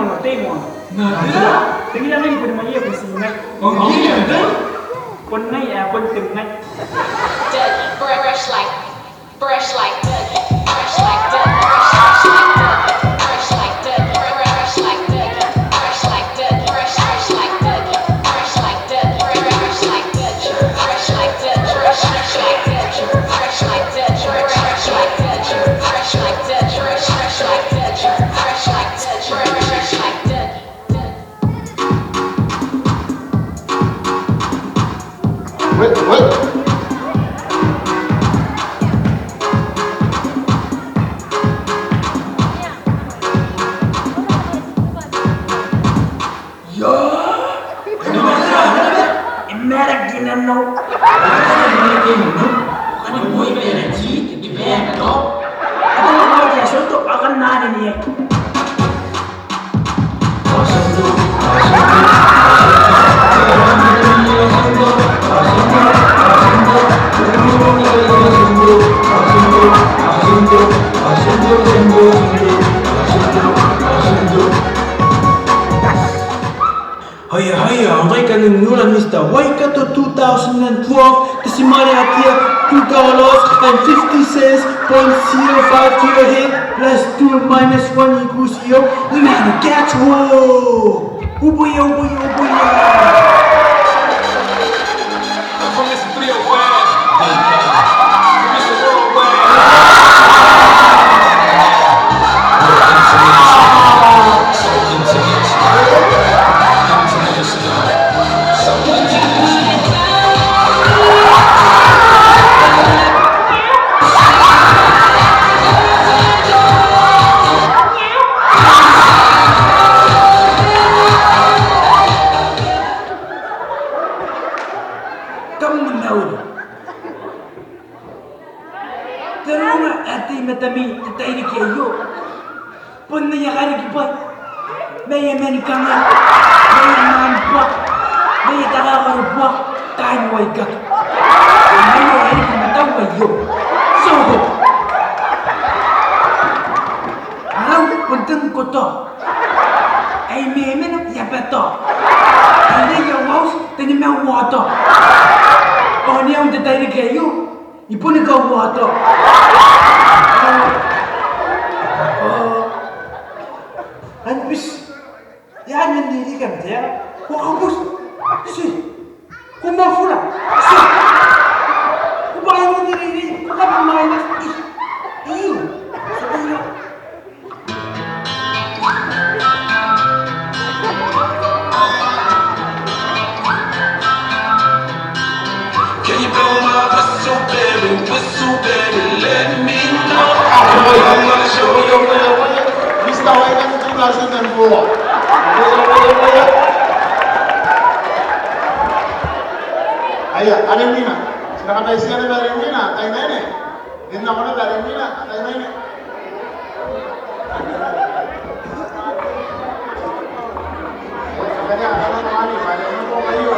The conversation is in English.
Notei-moi. Tiếng ra đây quên mấy gì xí ngay. Quên ngay quên từng ngay. Fresh like Dougie, fresh like Dougie, fresh like Dougie, fresh like Dougie, fresh like Dougie, fresh like Dougie, fresh like Dougie, fresh like Dougie, fresh like Dougie, fresh like Dougie, fresh like Dougie, fresh like Dougie, fresh like Dougie, fresh like Dougie, fresh like Dougie, fresh like Dougie, fresh like Dougie. What? Hiya, mereka nula Mr. Waikato 2012 Desimane Atia $2.50.05 to your head plus 2 minus 1 equals 0. Limana catch whoa! Ubuya. Terunga ati matami tatairi kiyo. Punna yakari kipat. Maya menikanga. Maya manpa. Maya takakarupa. Kain waikak. Maya hari kumataw kayo. Soho. Araw puntang ko to. Ay memen yapato. Hindi yung mouse tanimaw wato. O niya ang tatairi kiyo. Ipo ikaw wato. Anbis, yan nandili ka na wakabus, si, kumafula, si, kumain mo nilili, minus, iyo, sabi Can you blow my whistle, baby, let me know. I'm gonna show you Mr. Waikato 2004. Ayo, Argentina. Silakan tayo dari Argentina. Tayo na yun eh. Hindi na ako na dari Argentina. Tayo na yun eh. Kaya, ano naman yun? Ano po kayo?